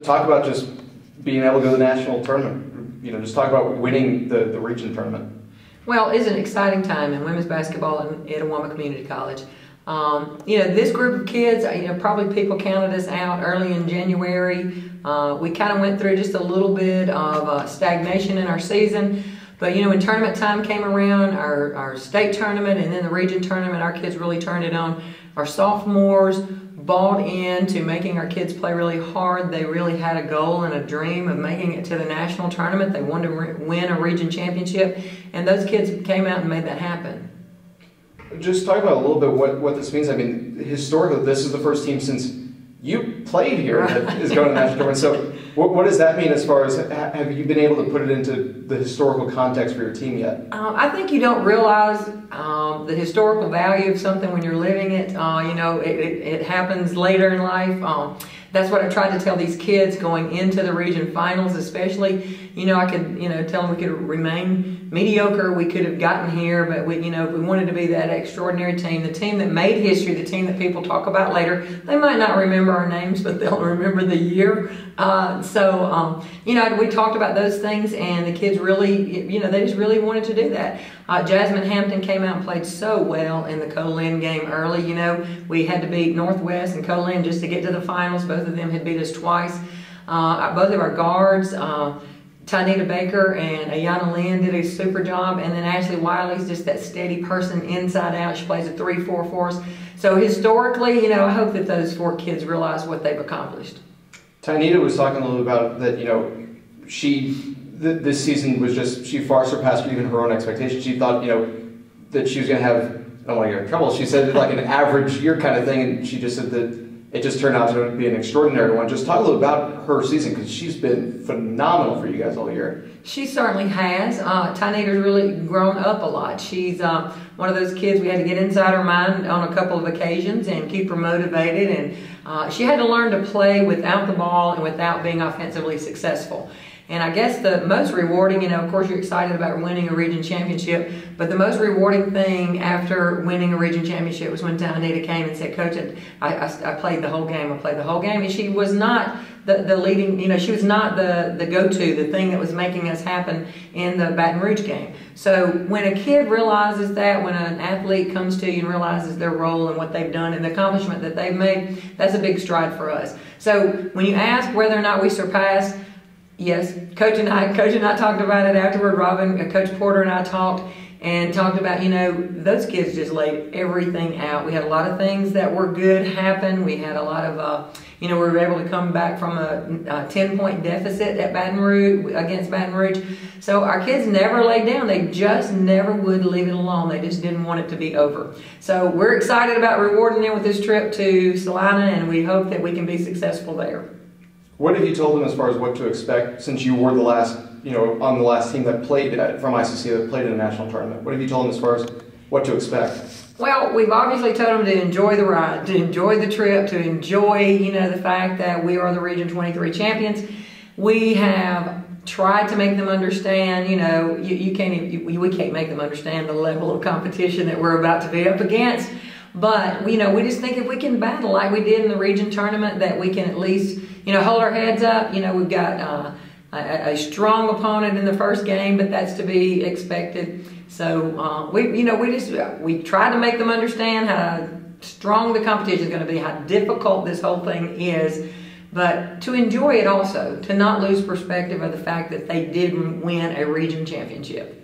Talk about just being able to go to the national tournament. Just talk about winning the region tournament. Well, it's an exciting time in women's basketball at Itawamba Community College. This group of kids, probably people counted us out early in January. We kind of went through just a little bit of stagnation in our season. But, when tournament time came around, our state tournament and then the region tournament, our kids really turned it on. Our sophomores bought into making our kids play really hard. They really had a goal and a dream of making it to the national tournament. They wanted to win a region championship, and those kids came out and made that happen. Just talk about a little bit what this means. I mean, historically, this is the first team since you played here that is going to the national tournament. So what does that mean as far as, have you been able to put it into the historical context for your team yet? I think you don't realize the historical value of something when you're living it. It happens later in life. That's what I tried to tell these kids going into the region finals, especially. I could, tell them we could remain mediocre. We could have gotten here, but we wanted to be that extraordinary team, the team that made history, the team that people talk about later. They might not remember our names, but they'll remember the year. We talked about those things, and the kids really, they just really wanted to do that. Jasmine Hampton came out and played so well in the Co-Lin game early. We had to beat Northwest and Co-Lin just to get to the finals. Both of them had beat us twice. Both of our guards, Tanita Baker and Ayana Lynn, did a super job, and then Ashley Wiley's just that steady person inside out. She plays a 3-4 for us. So historically, I hope that those 4 kids realize what they've accomplished. Tanita was talking a little about that, this season was just, she far surpassed even her own expectations. She thought, that she was going to have, I don't want to get in trouble, she said like an average year kind of thing, and she just said that it just turned out to be an extraordinary one. Just talk a little about her season, because she's been phenomenal for you guys all year. She certainly has. Tanita's really grown up a lot. She's one of those kids we had to get inside her mind on a couple of occasions and keep her motivated. And she had to learn to play without the ball and without being offensively successful. And I guess the most rewarding, of course you're excited about winning a region championship, but the most rewarding thing after winning a region championship was when Tanita came and said, Coach, I played the whole game. I played the whole game. And she was not the leading, she was not the go-to, the thing that was making us happen in the Baton Rouge game. So when a kid realizes that, when an athlete comes to you and realizes their role and what they've done and the accomplishment that they've made, that's a big stride for us. So when you ask whether or not we surpassed, yes, Coach and I talked about it afterward. Coach Porter and I talked about, those kids just laid everything out. We had a lot of things that were good happen. We had a lot of, we were able to come back from a 10-point deficit at against Baton Rouge. So our kids never laid down. They just never would leave it alone. They just didn't want it to be over. So we're excited about rewarding them with this trip to Salina, and we hope that we can be successful there. What have you told them as far as what to expect, since you were the last, on the last team that played from ICC that played in a national tournament? What have you told them as far as what to expect? Well, we've obviously told them to enjoy the ride, to enjoy the trip, to enjoy, the fact that we are the Region 23 champions. We have tried to make them understand, we can't make them understand the level of competition that we're about to be up against. But, we just think if we can battle like we did in the region tournament, that we can at least, hold our heads up. We've got a strong opponent in the first game, but that's to be expected. So, we try to make them understand how strong the competition is going to be, how difficult this whole thing is, but to enjoy it also, to not lose perspective of the fact that they did win a region championship.